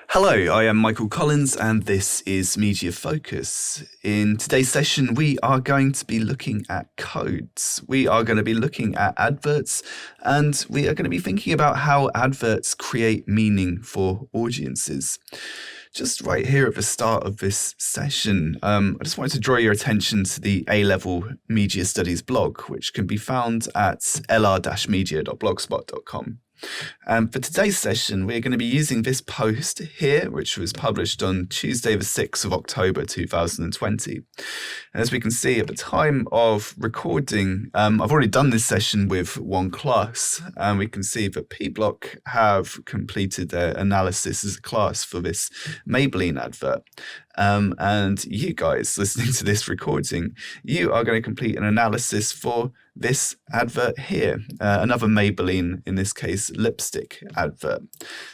Hello, I am Michael Collins and this is Media Focus. In today's session, we are going to be looking at codes. We are going to be looking at adverts and we are going to be thinking about how adverts create meaning for audiences. Just right here at the start of this session, I just wanted to draw your attention to the A-Level Media Studies blog, which can be found at lr-media.blogspot.com. For today's session, we're going to be using this post here, which was published on Tuesday, the 6th of October, 2020. As we can see at the time of recording, I've already done this session with one class, and we can see that P-Block have completed their analysis as a class for this Maybelline advert. And you guys listening to this recording, you are going to complete an analysis for this advert here, another Maybelline, in this case, lipstick advert.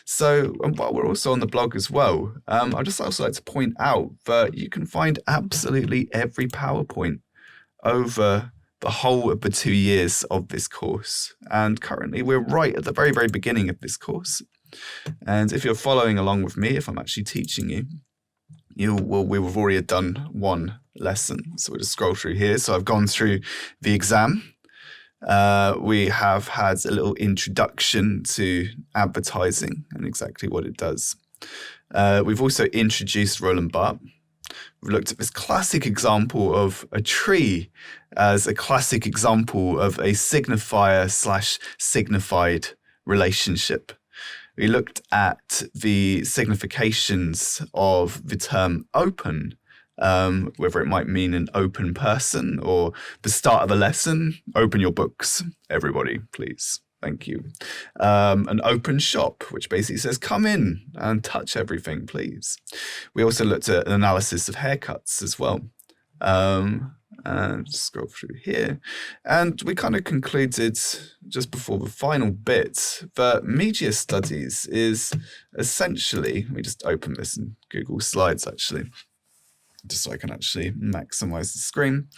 So while we're also on the blog as well, I'd just also like to point out that you can find absolutely every PowerPoint over the whole of the 2 years of this course. And currently we're right at the very, very beginning of this course. And if you're following along with me, if I'm actually teaching you, we've already done one lesson. So we'll just scroll through here. So I've gone through the exam. We have had a little introduction to advertising and exactly what it does. We've also introduced Roland Barthes. We've looked at this classic example of a tree as a classic example of a signifier/signified relationship. We looked at the significations of the term open, whether it might mean an open person or the start of a lesson. Open your books, everybody, please. Thank you. An open shop, which basically says, come in and touch everything, please. We also looked at an analysis of haircuts as well. And scroll through here. And we kind of concluded just before the final bit that media studies is essentially, let me just open this in Google Slides actually, just so I can actually maximize the screen.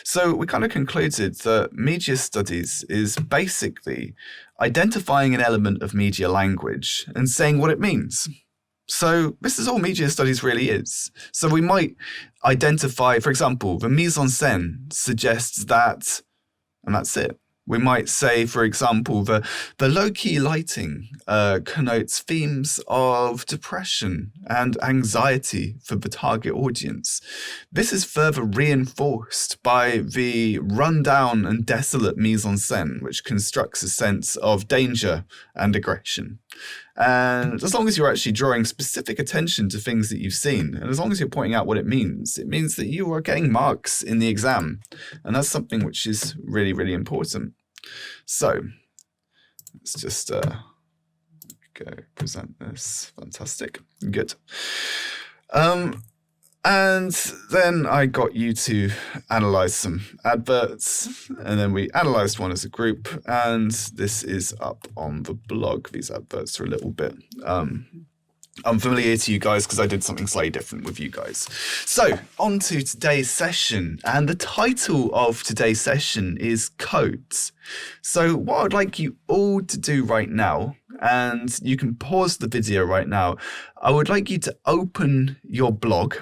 So we kind of concluded that media studies is basically identifying an element of media language and saying what it means. So this is all media studies really is. So we might identify, for example, the mise en scène suggests that, and that's it. We might say, for example, the low-key lighting connotes themes of depression and anxiety for the target audience. This is further reinforced by the rundown and desolate mise en scène, which constructs a sense of danger and aggression. And as long as you're actually drawing specific attention to things that you've seen, and as long as you're pointing out what it means that you are getting marks in the exam. And that's something which is really, really important. So let's just go present this. Fantastic. Good. And then I got you to analyze some adverts, and then we analyzed one as a group, and this is up on the blog. These adverts are a little bit unfamiliar to you guys because I did something slightly different with you guys. So on to today's session, and the title of today's session is Codes. So what I'd like you all to do right now, and you can pause the video right now, I would like you to open your blog.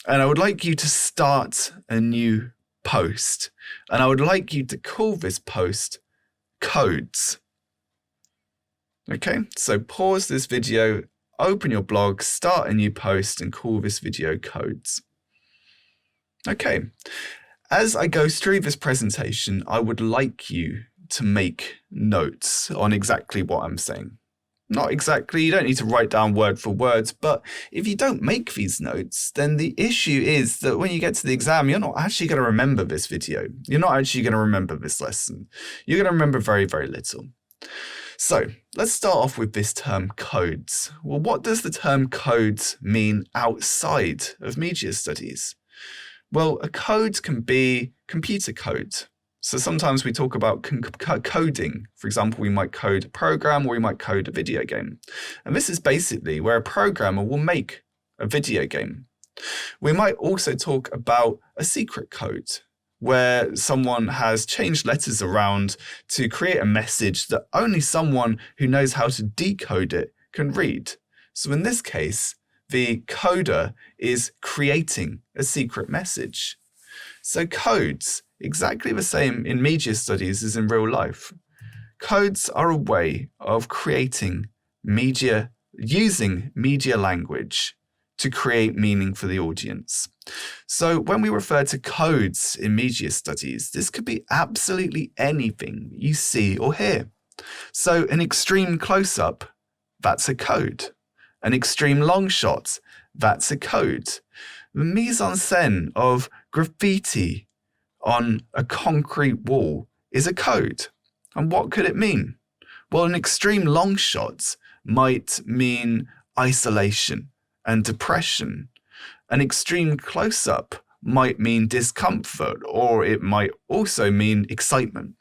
And I would like you to start a new post. And I would like you to call this post Codes. Okay, so pause this video, open your blog, start a new post, and call this video Codes. Okay, as I go through this presentation, I would like you to make notes on exactly what I'm saying. Not exactly, you don't need to write down word for word, but if you don't make these notes, then the issue is that when you get to the exam, you're not actually going to remember this video. You're not actually going to remember this lesson. You're going to remember very, very little. So let's start off with this term codes. Well, what does the term codes mean outside of media studies? Well, a code can be computer code. So sometimes we talk about coding. For example, we might code a program or we might code a video game. And this is basically where a programmer will make a video game. We might also talk about a secret code where someone has changed letters around to create a message that only someone who knows how to decode it can read. So in this case, the coder is creating a secret message. So codes, exactly the same in media studies as in real life. Codes are a way of creating media, using media language to create meaning for the audience. So when we refer to codes in media studies, this could be absolutely anything you see or hear. So an extreme close-up, that's a code. An extreme long shot, that's a code. The mise-en-scène of graffiti on a concrete wall is a code. And what could it mean? Well, an extreme long shot might mean isolation and depression. An extreme close-up might mean discomfort, or it might also mean excitement.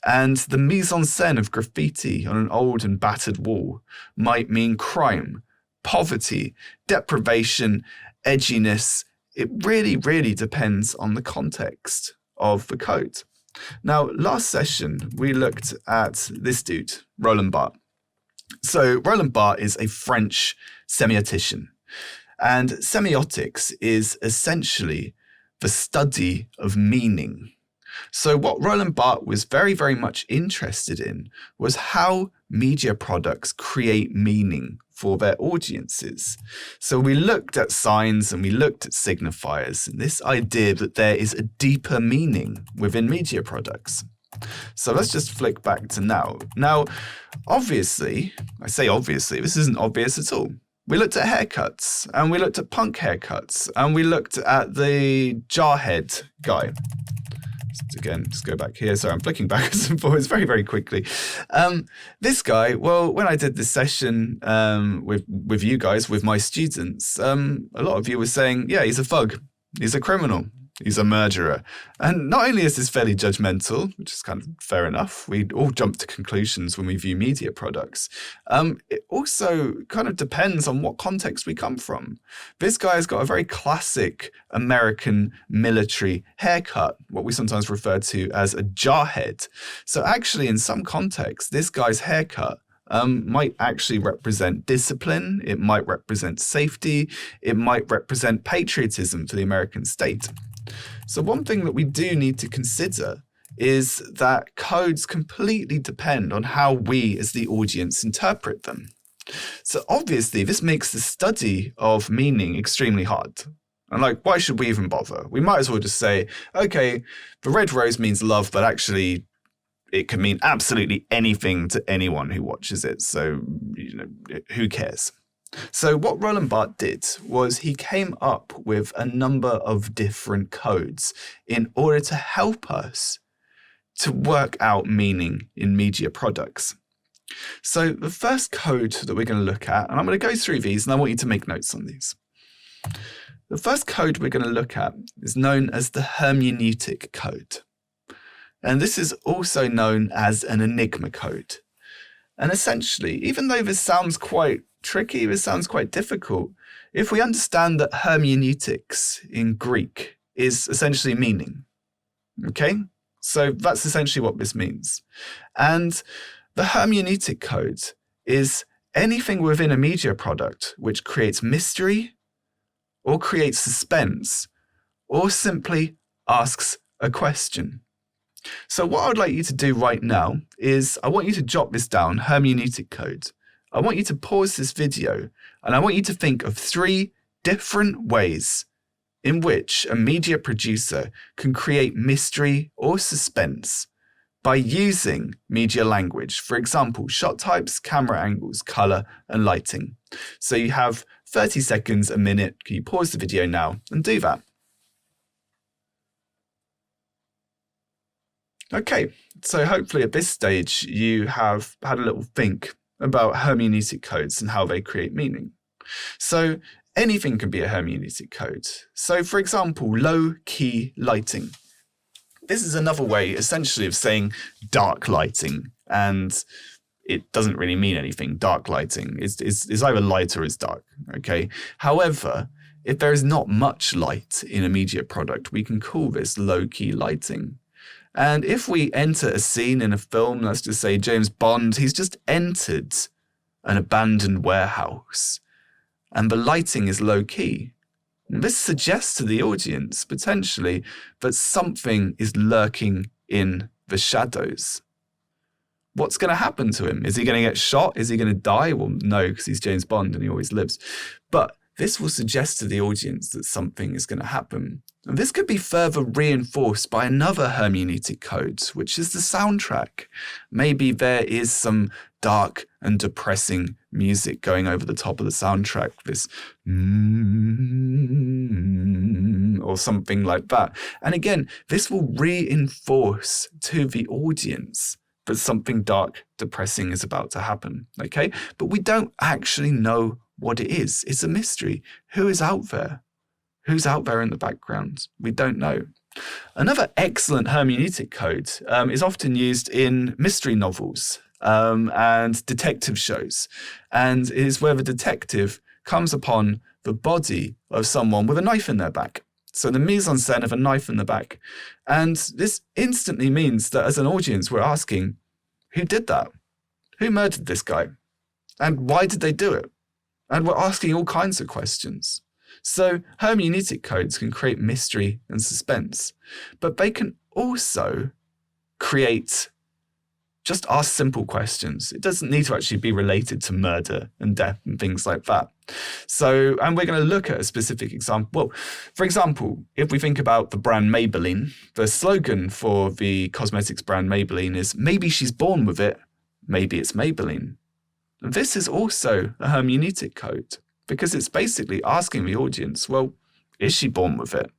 And the mise-en-scène of graffiti on an old and battered wall might mean crime, poverty, deprivation, edginess. It really, really depends on the context of the code. Now, last session, we looked at this dude, Roland Barthes. So Roland Barthes is a French semiotician. And semiotics is essentially the study of meaning. So what Roland Barthes was very, very much interested in was how media products create meaning for their audiences. So we looked at signs and we looked at signifiers, and this idea that there is a deeper meaning within media products. So let's just flick back to now. Now, obviously, I say obviously, this isn't obvious at all. We looked at haircuts, and we looked at punk haircuts, and we looked at the jarhead guy. Again, just go back here. Sorry, I'm flicking backwards and forwards very, very quickly. This guy, well, when I did this session with you guys, with my students, a lot of you were saying, yeah, he's a thug, he's a criminal, he's a murderer. And not only is this fairly judgmental, which is kind of fair enough, we all jump to conclusions when we view media products. It also kind of depends on what context we come from. This guy's got a very classic American military haircut, what we sometimes refer to as a jarhead. So actually, in some contexts, this guy's haircut might actually represent discipline, it might represent safety, it might represent patriotism for the American state. So one thing that we do need to consider is that codes completely depend on how we as the audience interpret them. So obviously this makes the study of meaning extremely hard. And why should we even bother? We might as well just say, okay, the red rose means love, but actually it can mean absolutely anything to anyone who watches it. So, who cares? So what Roland Barthes did was he came up with a number of different codes in order to help us to work out meaning in media products. So the first code that we're going to look at, and I'm going to go through these and I want you to make notes on these. The first code we're going to look at is known as the hermeneutic code. And this is also known as an enigma code. And essentially, even though this sounds quite tricky, this sounds quite difficult, if we understand that hermeneutics in Greek is essentially meaning, okay? So that's essentially what this means. And the hermeneutic code is anything within a media product which creates mystery or creates suspense or simply asks a question. So what I would like you to do right now is I want you to jot this down, hermeneutic code. I want you to pause this video and I want you to think of 3 different ways in which a media producer can create mystery or suspense by using media language. For example, shot types, camera angles, color, and lighting. So you have 30 seconds, a minute. Can you pause the video now and do that? Okay, so hopefully at this stage you have had a little think about hermeneutic codes and how they create meaning. So anything can be a hermeneutic code. So for example, low-key lighting. This is another way essentially of saying dark lighting, and it doesn't really mean anything. Dark lighting is either light or it's dark, okay? However, if there is not much light in a media product, we can call this low-key lighting. And if we enter a scene in a film, let's just say James Bond, he's just entered an abandoned warehouse. and the lighting is low key. And this suggests to the audience, potentially, that something is lurking in the shadows. What's going to happen to him? Is he going to get shot? Is he going to die? Well, no, because he's James Bond and he always lives. But this will suggest to the audience that something is going to happen. And this could be further reinforced by another hermeneutic code, which is the soundtrack. Maybe there is some dark and depressing music going over the top of the soundtrack, this or something like that. And again, this will reinforce to the audience that something dark, depressing is about to happen, okay? But we don't actually know what it is. It's a mystery. Who is out there? Who's out there in the background? We don't know. Another excellent hermeneutic code is often used in mystery novels and detective shows. And it is where the detective comes upon the body of someone with a knife in their back. So the mise en scène of a knife in the back. And this instantly means that as an audience, we're asking, who did that? Who murdered this guy? And why did they do it? And we're asking all kinds of questions. So hermeneutic codes can create mystery and suspense, but they can also create, just ask simple questions. It doesn't need to actually be related to murder and death and things like that. So, and we're going to look at a specific example. Well, for example, if we think about the brand Maybelline, the slogan for the cosmetics brand Maybelline is, maybe she's born with it, maybe it's Maybelline. This is also a hermeneutic code because it's basically asking the audience, well, is she born with it?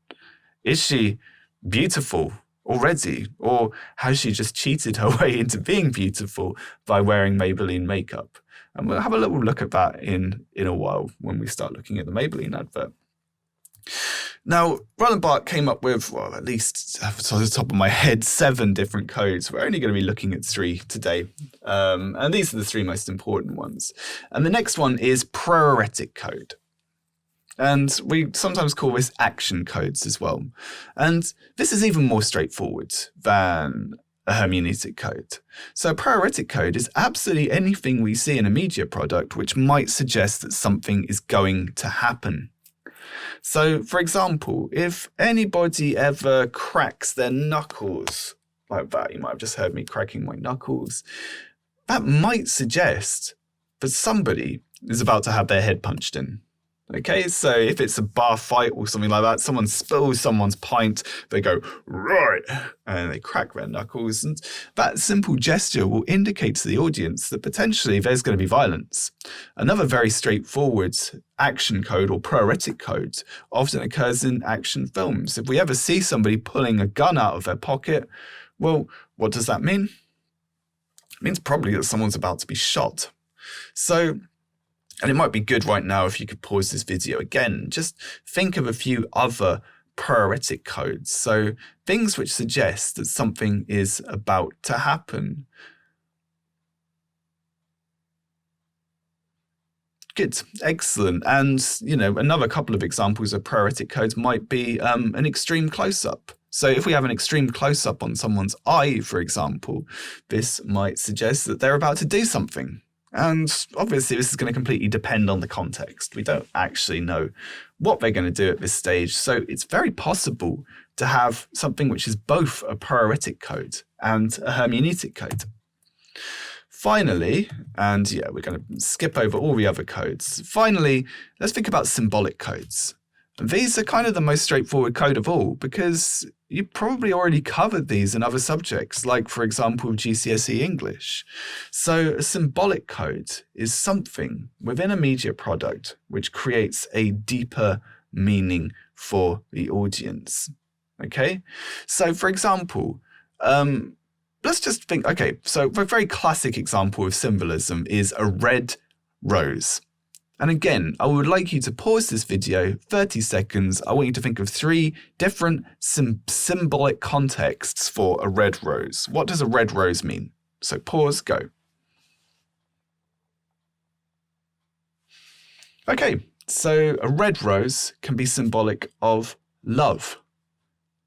Is she beautiful already? Or has she just cheated her way into being beautiful by wearing Maybelline makeup? And we'll have a little look at that in a while when we start looking at the Maybelline advert. Now, Roland Barthes came up with, well, at least off the top of my head, 7 different codes. We're only going to be looking at 3 today. And these are the 3 most important ones. And the next one is proeretic code. And we sometimes call this action codes as well. And this is even more straightforward than a hermeneutic code. So a proeretic code is absolutely anything we see in a media product which might suggest that something is going to happen. So, for example, if anybody ever cracks their knuckles like that, you might have just heard me cracking my knuckles, that might suggest that somebody is about to have their head punched in. Okay, so if it's a bar fight or something like that, someone spills someone's pint, they go, right, and they crack their knuckles. And that simple gesture will indicate to the audience that potentially there's going to be violence. Another very straightforward action code or proeretic code often occurs in action films. If we ever see somebody pulling a gun out of their pocket, well, what does that mean? It means probably that someone's about to be shot. So, and it might be good right now if you could pause this video again. Just think of a few other proeretic codes. So things which suggest that something is about to happen. Good, excellent. And, another couple of examples of proeretic codes might be an extreme close-up. So if we have an extreme close-up on someone's eye, for example, this might suggest that they're about to do something. And obviously, this is going to completely depend on the context. We don't actually know what they're going to do at this stage. So it's very possible to have something which is both a proeretic code and a hermeneutic code. Finally, and we're going to skip over all the other codes. Finally, let's think about symbolic codes. These are kind of the most straightforward code of all because you probably already covered these in other subjects, like, for example, GCSE English. So a symbolic code is something within a media product which creates a deeper meaning for the audience. Okay? So, for example, let's just think, okay, so a very classic example of symbolism is a red rose. And again, I would like you to pause this video, 30 seconds. I want you to think of 3 different symbolic contexts for a red rose. What does a red rose mean? So pause, go. Okay, so a red rose can be symbolic of love.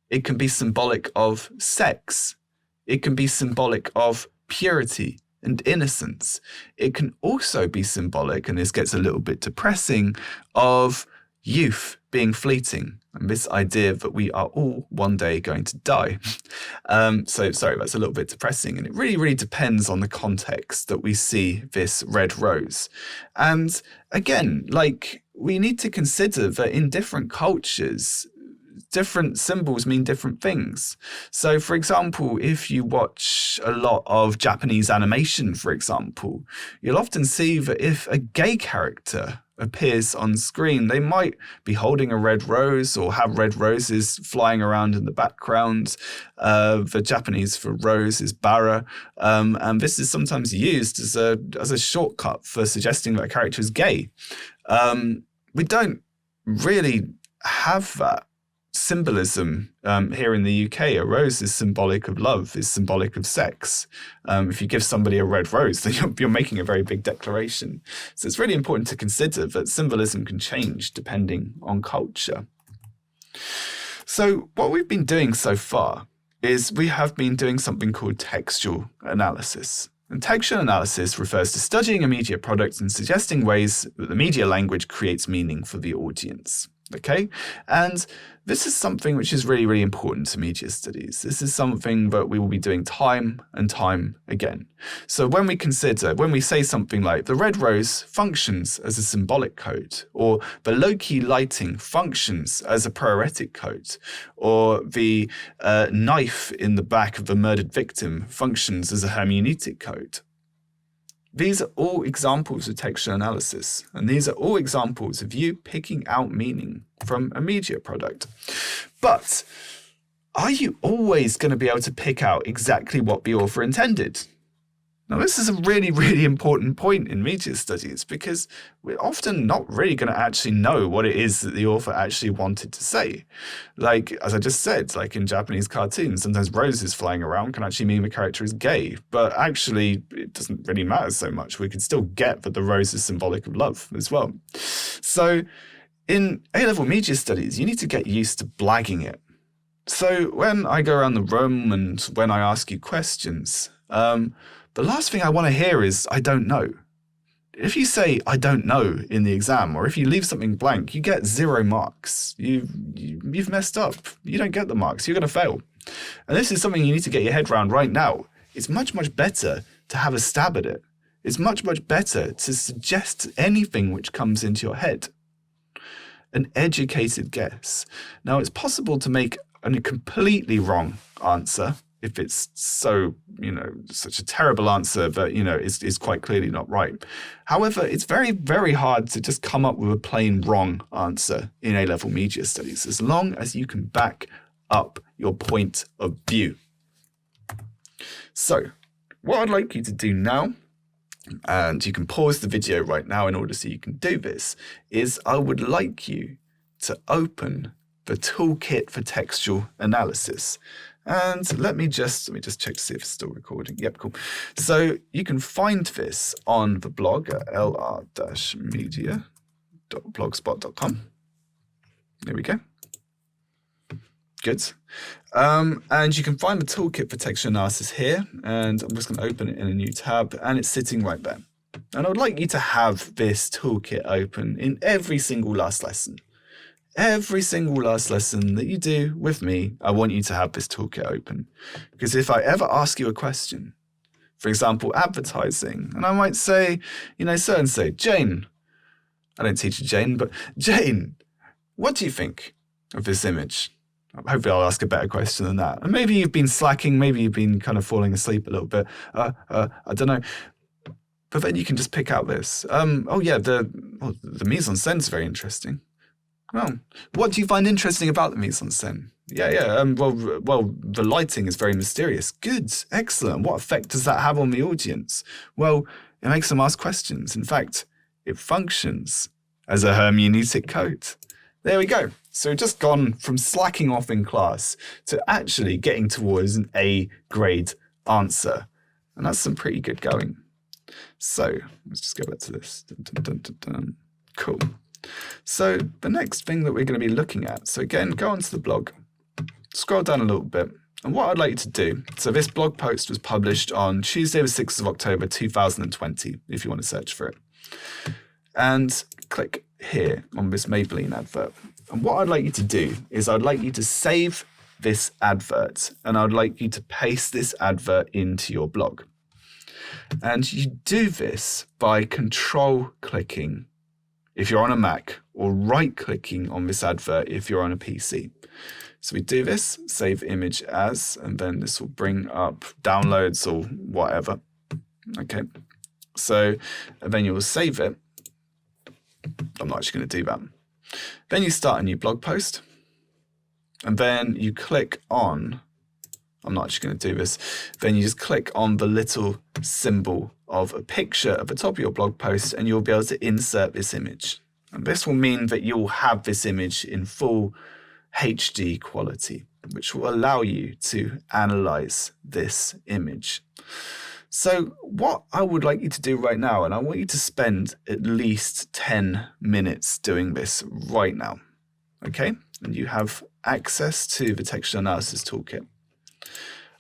It can be symbolic of sex. It can be symbolic of purity and innocence. It can also be symbolic, and this gets a little bit depressing, of youth being fleeting, and this idea that we are all one day going to die. So sorry, that's a little bit depressing, and it really, really depends on the context that we see this red rose. And again, like, we need to consider that in different cultures, different symbols mean different things. So, for example, if you watch a lot of Japanese animation, for example, you'll often see that if a gay character appears on screen, they might be holding a red rose or have red roses flying around in the background. The Japanese for rose is bara, and this is sometimes used as a shortcut for suggesting that a character is gay. We don't really have that symbolism here in the UK. A rose is symbolic of love, is symbolic of sex. If you give somebody a red rose, then you're making a very big declaration. So it's really important to consider that symbolism can change depending on culture. So what we've been doing so far is we have been doing something called textual analysis. And textual analysis refers to studying a media product and suggesting ways that the media language creates meaning for the audience. Okay, and this is something which is really, really important to media studies. This is something that we will be doing time and time again. So when we say something like the red rose functions as a symbolic code, or the low-key lighting functions as a proeretic code, or the knife in the back of the murdered victim functions as a hermeneutic code, these are all examples of textual analysis, and these are all examples of you picking out meaning from a media product. But are you always going to be able to pick out exactly what the author intended? Now, this is a really, really important point in media studies, because we're often not really going to actually know what it is that the author actually wanted to say. Like, as I just said, like in Japanese cartoons, sometimes roses flying around can actually mean the character is gay, but actually it doesn't really matter so much. We can still get that the rose is symbolic of love as well. So in A-level media studies, you need to get used to blagging it. So when I go around the room and when I ask you questions, the last thing I want to hear is, I don't know. If you say, I don't know in the exam, or if you leave something blank, you get 0 marks. You've messed up. You don't get the marks. You're going to fail. And this is something you need to get your head around right now. It's much, much better to have a stab at it. It's much, much better to suggest anything which comes into your head. An educated guess. Now, it's possible to make a completely wrong answer, if it's so, such a terrible answer that, is quite clearly not right. However, it's very, very hard to just come up with a plain wrong answer in A-level media studies, as long as you can back up your point of view. So what I'd like you to do now, and you can pause the video right now in order so you can do this, is I would like you to open the toolkit for textual analysis. And let me just check to see if it's still recording. Yep, cool. So you can find this on the blog at lr-media.blogspot.com. There we go. Good. And you can find the toolkit for textual analysis here. And I'm just going to open it in a new tab, and it's sitting right there. And I would like you to have this toolkit open in every single last lesson. Every single last lesson that you do with me, I want you to have this toolkit open. Because if I ever ask you a question, for example, advertising, and I might say, so and so, Jane, I don't teach Jane, but Jane, what do you think of this image? Hopefully I'll ask a better question than that. And maybe you've been slacking, maybe you've been kind of falling asleep a little bit. I don't know. But then you can just pick out this. The mise en scène is very interesting. Well, what do you find interesting about the mise en scène? Well, the lighting is very mysterious. Good, excellent. What effect does that have on the audience? Well, it makes them ask questions. In fact, it functions as a hermeneutic code. There we go. So we've just gone from slacking off in class to actually getting towards an A grade answer. And that's some pretty good going. So let's just go back to this. Cool. So the next thing that we're going to be looking at, so again, go onto the blog, scroll down a little bit, And what I'd like you to do, so this blog post was published on Tuesday, the 6th of October, 2020, if you want to search for it. And click here on this Maybelline advert. And what I'd like you to do is I'd like you to save this advert, and I'd like you to paste this advert into your blog. And you do this by control clicking if you're on a Mac, or right clicking on this advert if you're on a PC. So we do this, save image as, and then this will bring up downloads or whatever. Okay, so and then you will save it. I'm not actually going to do that. Then you start a new blog post, and then you click on, I'm not actually going to do this, then you just click on the little symbol of a picture at the top of your blog post, and you'll be able to insert this image. And this will mean that you'll have this image in full HD quality, which will allow you to analyze this image. So what I would like you to do right now, and I want you to spend at least 10 minutes doing this right now, okay? And you have access to the textual analysis toolkit.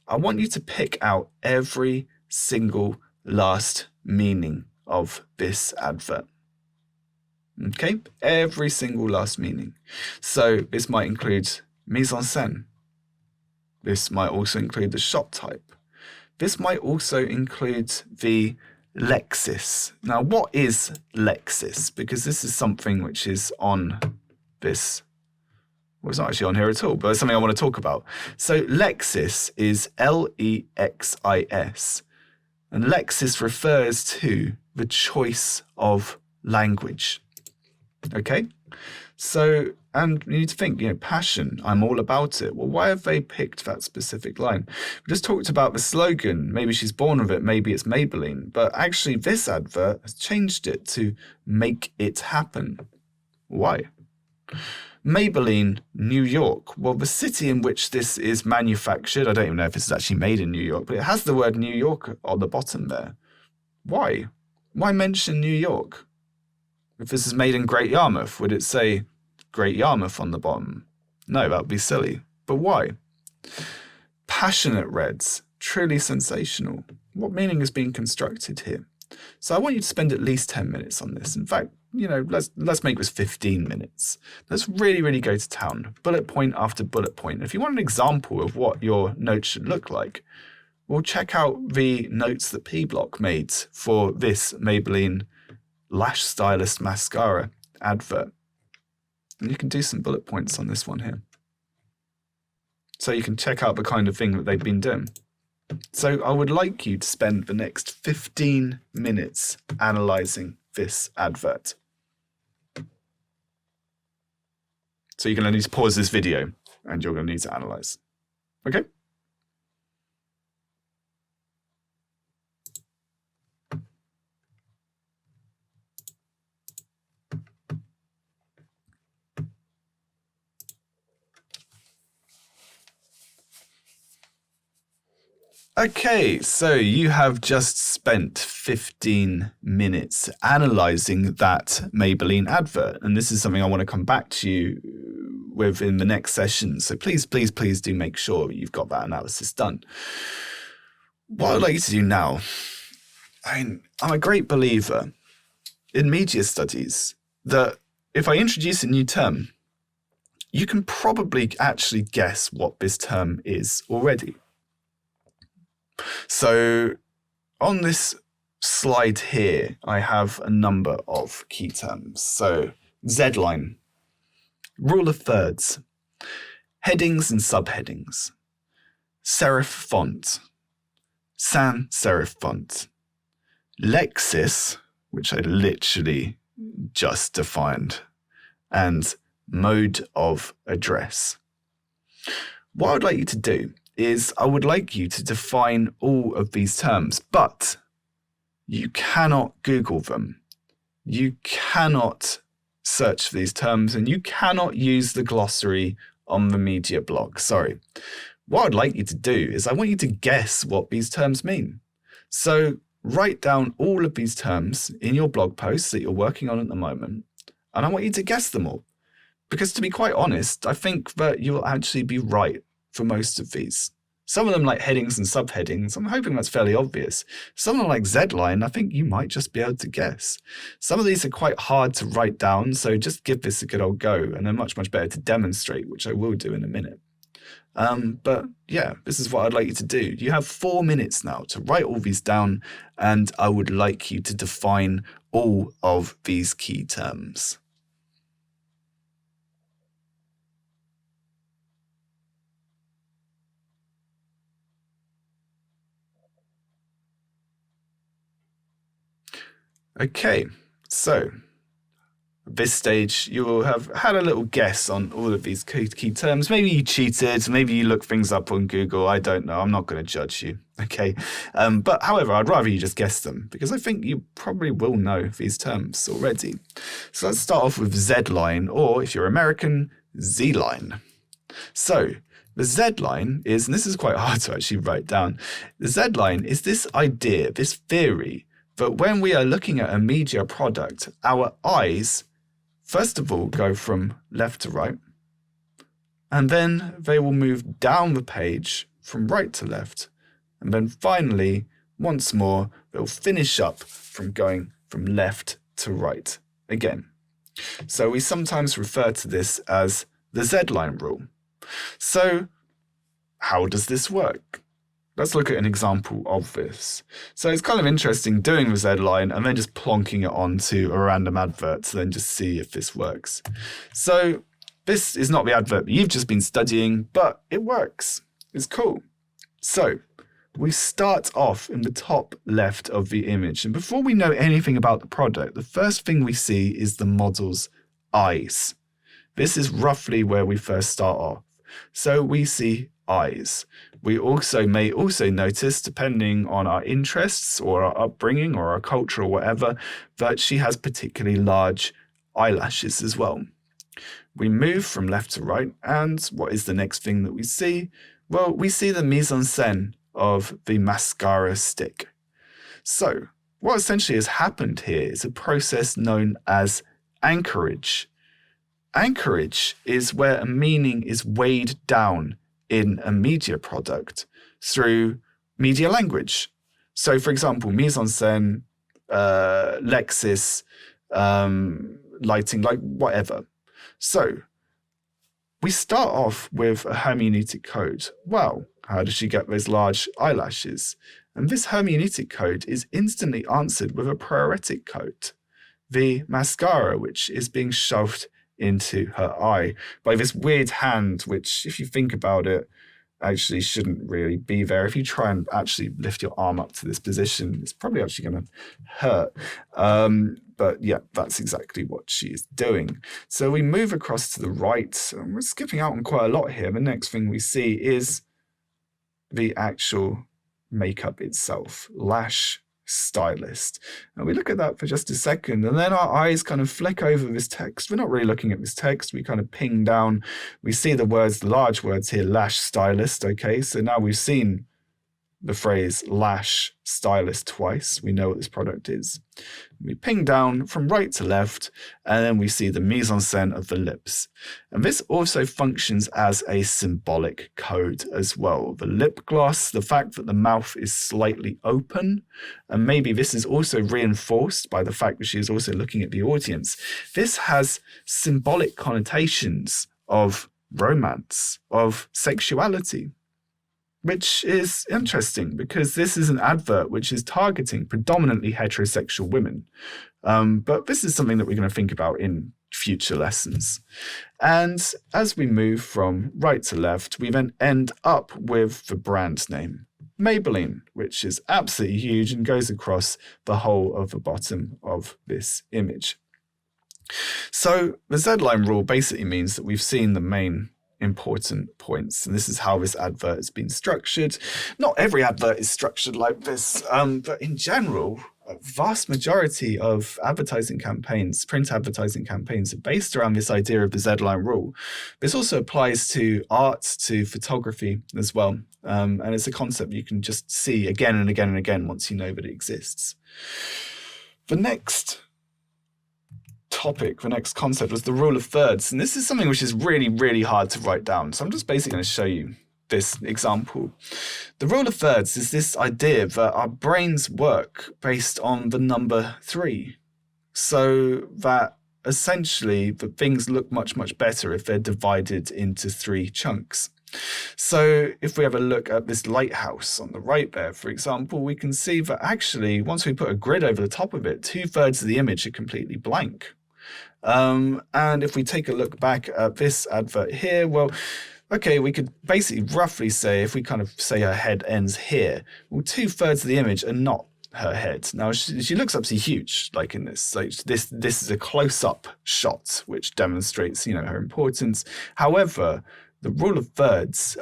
I want you to pick out every single last meaning of this advert. Okay, every single last meaning. So this might include mise en scène. This might also include the shot type. This might also include the lexis. Now, what is lexis? Because this is something which is on this, well, it's not actually on here at all, but it's something I want to talk about. So lexis is Lexis, and lexis refers to the choice of language. Okay, so, and you need to think, passion, I'm all about it. Well, why have they picked that specific line? We just talked about the slogan, maybe she's born with it, maybe it's Maybelline, but actually this advert has changed it to make it happen. Why? Maybelline, New York. Well, the city in which this is manufactured, I don't even know if this is actually made in New York, but it has the word New York on the bottom there. Why? Why mention New York? If this is made in Great Yarmouth, would it say Great Yarmouth on the bottom? No, that would be silly. But why? Passionate reds, truly sensational. What meaning is being constructed here? So I want you to spend at least 10 minutes on this. In fact, let's make this 15 minutes. Let's really, really go to town, bullet point after bullet point. If you want an example of what your notes should look like, well, check out the notes that P-Block made for this Maybelline Lash Stylist Mascara advert. And you can do some bullet points on this one here. So you can check out the kind of thing that they've been doing. So I would like you to spend the next 15 minutes analyzing this advert. So you're going to need to pause this video and you're going to need to analyze. Okay? Okay, so you have just spent 15 minutes analyzing that Maybelline advert, and this is something I want to come back to you with in the next session. So please, please, please do make sure you've got that analysis done. What I'd like you to do now, I'm a great believer in media studies that if I introduce a new term, you can probably actually guess what this term is already. So on this slide here, I have a number of key terms. So Zline, rule of thirds, headings and subheadings, serif font, sans serif font, lexis, which I literally just defined, and mode of address. What I'd like you to do is I would like you to define all of these terms, but you cannot Google them. You cannot search for these terms, and you cannot use the glossary on the media blog. Sorry. What I'd like you to do is I want you to guess what these terms mean. So write down all of these terms in your blog posts that you're working on at the moment, and I want you to guess them all. Because to be quite honest, I think that you'll actually be right for most of these. Some of them like headings and subheadings, I'm hoping that's fairly obvious. Some of them like Zline, I think you might just be able to guess. Some of these are quite hard to write down, so just give this a good old go, and they're much, much better to demonstrate, which I will do in a minute. But yeah, this is what I'd like you to do. You have 4 minutes now to write all these down, and I would like you to define all of these key terms. Okay, so at this stage, you will have had a little guess on all of these key terms. Maybe you cheated, maybe you looked things up on Google, I don't know, I'm not going to judge you, okay? But however, I'd rather you just guess them, because I think you probably will know these terms already. So let's start off with Zline, or if you're American, Zline. So the Z-line is, and this is quite hard to actually write down, the Z-line is this idea, this theory, that when we are looking at a media product, our eyes, first of all, go from left to right, and then they will move down the page from right to left, and then finally, once more, they'll finish up from going from left to right again. So we sometimes refer to this as the Z-line rule. So how does this work? Let's look at an example of this. So it's kind of interesting doing the Z-line and then just plonking it onto a random advert to then just see if this works. So this is not the advert that you've just been studying, but it works. It's cool. So we start off in the top left of the image. And before we know anything about the product, the first thing we see is the model's eyes. This is roughly where we first start off. So we see eyes. We may also notice, depending on our interests or our upbringing or our culture or whatever, that she has particularly large eyelashes as well. We move from left to right, and what is the next thing that we see? Well, we see the mise en scène of the mascara stick. So what essentially has happened here is a process known as anchorage. Anchorage is where a meaning is weighed down in a media product through media language. So, for example, mise en scène, lexis, lighting, like whatever. So, we start off with a hermeneutic code. Well, how does she get those large eyelashes? And this hermeneutic code is instantly answered with a proeretic code, the mascara, which is being shoved into her eye by this weird hand, which, if you think about it, actually shouldn't really be there. If you try and actually lift your arm up to this position, it's probably actually going to hurt. But yeah, that's exactly what she is doing. So we move across to the right, and we're skipping out on quite a lot here. The next thing we see is the actual makeup itself, lash stylist. And we look at that for just a second, and then our eyes kind of flick over this text. We're not really looking at this text. We kind of ping down. We see the words, the large words here, lash stylist. Okay, so now we've seen the phrase lash stylist twice. We know what this product is. We ping down from right to left, and then we see the mise en scène of the lips. And this also functions as a symbolic code as well. The lip gloss, the fact that the mouth is slightly open, and maybe this is also reinforced by the fact that she is also looking at the audience. This has symbolic connotations of romance, of sexuality, which is interesting because this is an advert which is targeting predominantly heterosexual women. But this is something that we're going to think about in future lessons. And as we move from right to left, we then end up with the brand name, Maybelline, which is absolutely huge and goes across the whole of the bottom of this image. So the Z-line rule basically means that we've seen the main important points, and this is how this advert has been structured. Not every advert is structured like this, but in general, a vast majority of advertising campaigns, print advertising campaigns, are based around this idea of the Z-line rule. This also applies to art, to photography as well, and it's a concept you can just see again and again and again once you know that it exists. The next topic, the next concept was the rule of thirds. And this is something which is really, really hard to write down. So I'm just basically going to show you this example. The rule of thirds is this idea that our brains work based on the number 3. So that essentially the things look much, much better if they're divided into 3 chunks. So if we have a look at this lighthouse on the right there, for example, we can see that actually once we put a grid over the top of it, 2/3 of the image are completely blank. And if we take a look back at this advert here, well, okay, we could basically roughly say, if we kind of say her head ends here, well, 2/3 of the image are not her head. Now, she looks absolutely huge, like in this. Like this is a close-up shot, which demonstrates, her importance. However, the rule of thirds,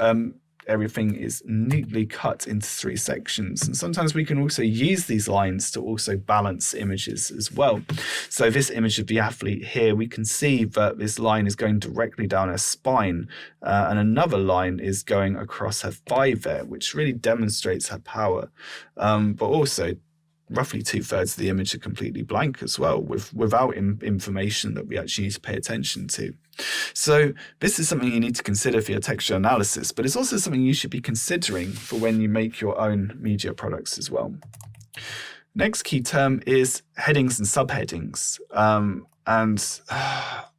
everything is neatly cut into 3 sections. And sometimes we can also use these lines to also balance images as well. So this image of the athlete here, we can see that this line is going directly down her spine, and another line is going across her thigh there, which really demonstrates her power. But also, roughly 2/3 of the image are completely blank as well, without information that we actually need to pay attention to. So this is something you need to consider for your textual analysis, but it's also something you should be considering for when you make your own media products as well. Next key term is headings and subheadings.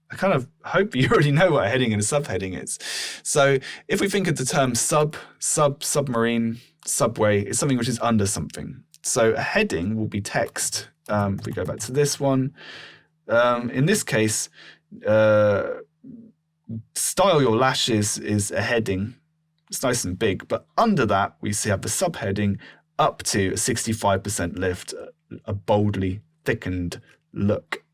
I kind of hope you already know what a heading and a subheading is. So if we think of the term submarine, subway, it's something which is under something. So a heading will be text. If we go back to this one, in this case, style your lashes is a heading. It's nice and big, but under that we have the subheading up to a 65% lift, a boldly thickened look.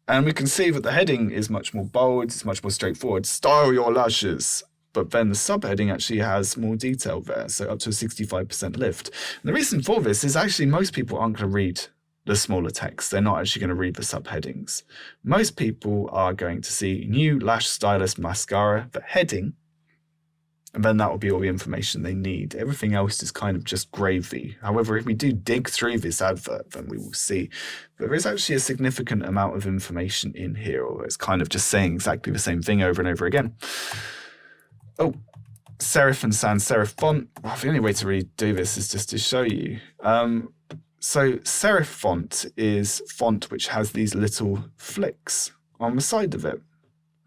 And we can see that the heading is much more bold, it's much more straightforward. Style your lashes. But then the subheading actually has more detail there, so up to a 65% lift. And the reason for this is actually most people aren't going to read the smaller text. They're not actually going to read the subheadings. Most people are going to see new lash stylist mascara, the heading, and then that will be all the information they need. Everything else is kind of just gravy. However, if we do dig through this advert, then we will see there is actually a significant amount of information in here, or it's kind of just saying exactly the same thing over and over again. Oh, serif and sans serif font. Well, the only way to really do this is just to show you. So serif font is font which has these little flicks on the side of it.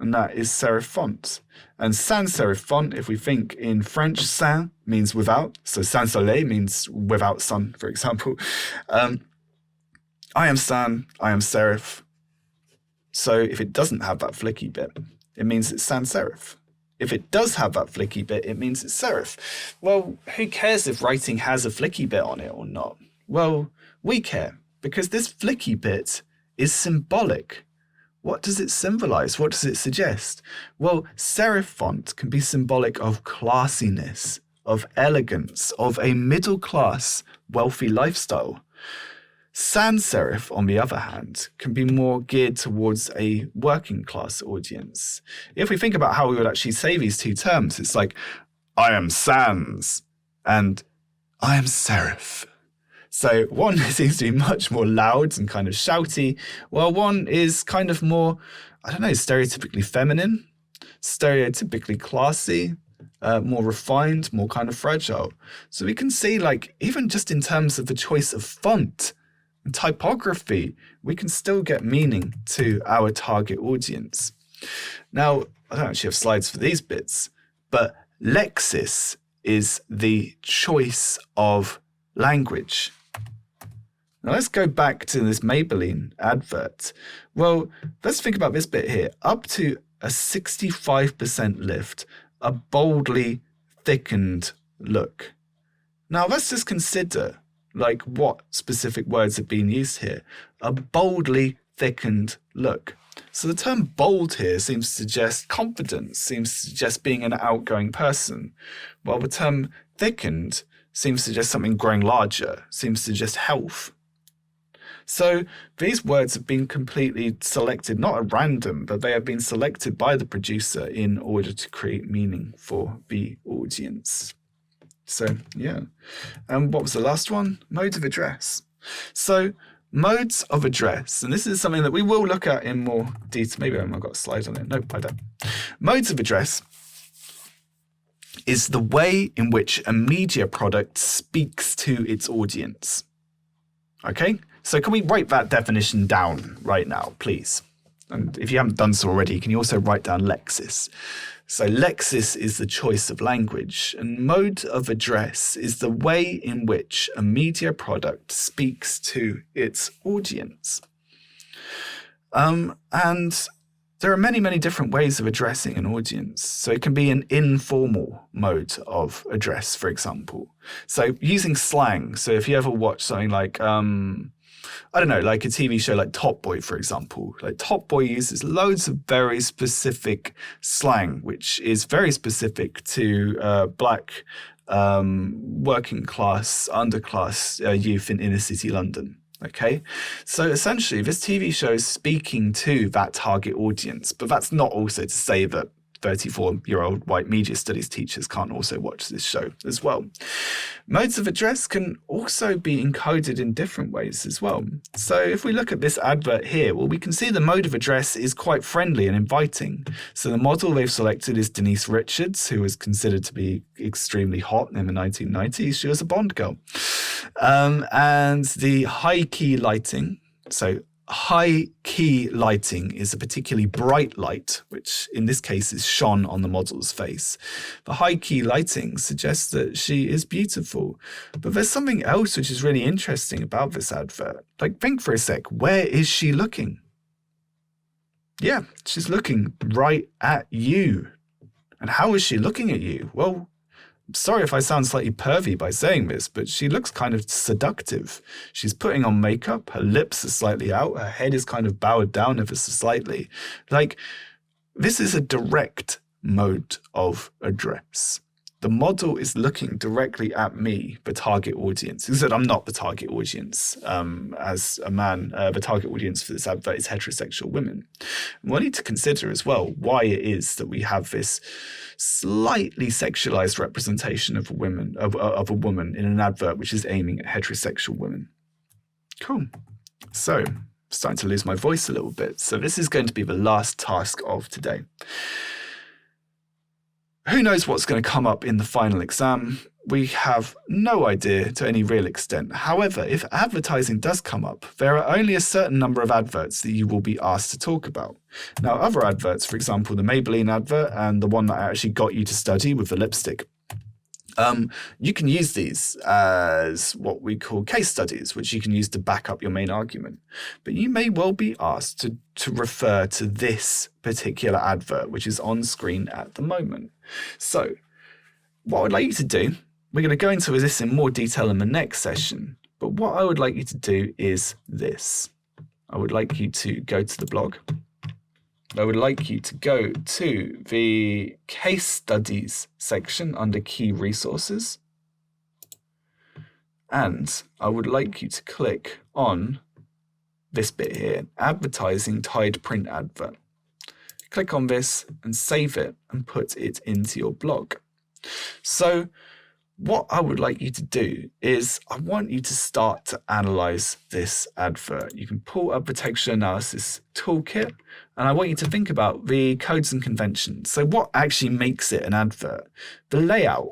And that is serif font. And sans serif font, if we think in French, sans means without. So sans soleil means without sun, for example. I am sans, I am serif. So if it doesn't have that flicky bit, it means it's sans serif. If it does have that flicky bit, it means it's serif. Well, who cares if writing has a flicky bit on it or not? Well, we care, because this flicky bit is symbolic. What does it symbolize? What does it suggest? Well, serif font can be symbolic of classiness, of elegance, of a middle-class, wealthy lifestyle. Sans serif, on the other hand, can be more geared towards a working class audience. If we think about how we would actually say these two terms, it's like, I am sans and I am serif. So one seems to be much more loud and kind of shouty, while one is kind of more, stereotypically feminine, stereotypically classy, more refined, more kind of fragile. So we can see, even just in terms of the choice of font and typography, we can still get meaning to our target audience. Now, I don't actually have slides for these bits, but lexis is the choice of language. Now let's go back to this Maybelline advert. Well, let's think about this bit here. Up to a 65% lift, a boldly thickened look. Now let's just consider what specific words are being used here. A boldly thickened look. So the term bold here seems to suggest confidence, seems to suggest being an outgoing person, while the term thickened seems to suggest something growing larger, seems to suggest health. So these words have been completely selected, not at random, but they have been selected by the producer in order to create meaning for the audience. So, yeah. And what was the last one? Modes of address. So, modes of address, and this is something that we will look at in more detail. Maybe I've got a slide on it. Nope, I don't. Modes of address is the way in which a media product speaks to its audience. Okay, so can we write that definition down right now, please? And if you haven't done so already, can you also write down lexis? So lexis is the choice of language, and mode of address is the way in which a media product speaks to its audience. And there are many, many different ways of addressing an audience. So it can be an informal mode of address, for example. So using slang. So if you ever watch something like, I don't know, like a TV show like Top Boy, for example. Like Top Boy uses loads of very specific slang, which is very specific to black working class, underclass youth in inner city London. Okay, so essentially this TV show is speaking to that target audience, but that's not also to say that 34-year-old white media studies teachers can't also watch this show as well. Modes of address can also be encoded in different ways as well. So if we look at this advert here, well, we can see the mode of address is quite friendly and inviting. So the model they've selected is Denise Richards, who was considered to be extremely hot in the 1990s. She was a Bond girl. And the high key lighting, so high key lighting is a particularly bright light, which in this case is shone on the model's face. The high key lighting suggests that she is beautiful. But there's something else which is really interesting about this advert. Like, think for a sec, where is she looking? Yeah, she's looking right at you. And how is she looking at you? Well, sorry if I sound slightly pervy by saying this, but she looks kind of seductive. She's putting on makeup, her lips are slightly out, her head is kind of bowed down ever so slightly. Like, this is a direct mode of address. The model is looking directly at me, the target audience. He said I'm not the target audience. As a man, the target audience for this advert is heterosexual women. And we need to consider as well why it is that we have this slightly sexualized representation of a woman in an advert which is aiming at heterosexual women. Cool. So, I'm starting to lose my voice a little bit. So this is going to be the last task of today. Who knows what's going to come up in the final exam? We have no idea to any real extent. However, if advertising does come up, there are only a certain number of adverts that you will be asked to talk about. Now, other adverts, for example, the Maybelline advert and the one that I actually got you to study with the lipstick, you can use these as what we call case studies, which you can use to back up your main argument. But you may well be asked to refer to this particular advert, which is on screen at the moment. So what I'd like you to do, we're going to go into this in more detail in the next session, but what I would like you to do is this. I would like you to go to the blog. I would like you to go to the case studies section under key resources. And I would like you to click on this bit here, advertising tied print advert. Click on this and save it and put it into your blog. So what I would like you to do is I want you to start to analyze this advert. You can pull up the textual analysis toolkit, and I want you to think about the codes and conventions. So what actually makes it an advert? The layout.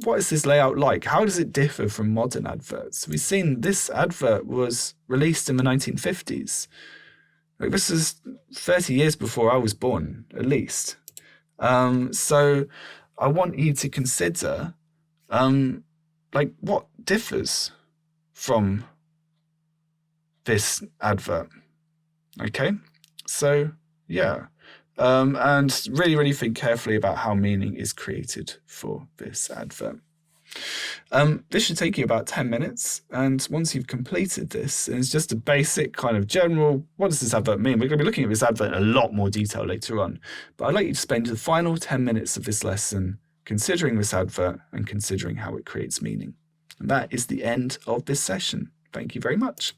What is this layout like? How does it differ from modern adverts? We've seen this advert was released in the 1950s. Like, this is 30 years before I was born, at least. So I want you to consider like what differs from this advert. Okay, so yeah, and really think carefully about how meaning is created for this advert. This should take you about 10 minutes, and once you've completed this, and it's just a basic kind of general, what does this advert mean? We're going to be looking at this advert in a lot more detail later on, but I'd like you to spend the final 10 minutes of this lesson considering this advert and considering how it creates meaning. And that is the end of this session. Thank you very much.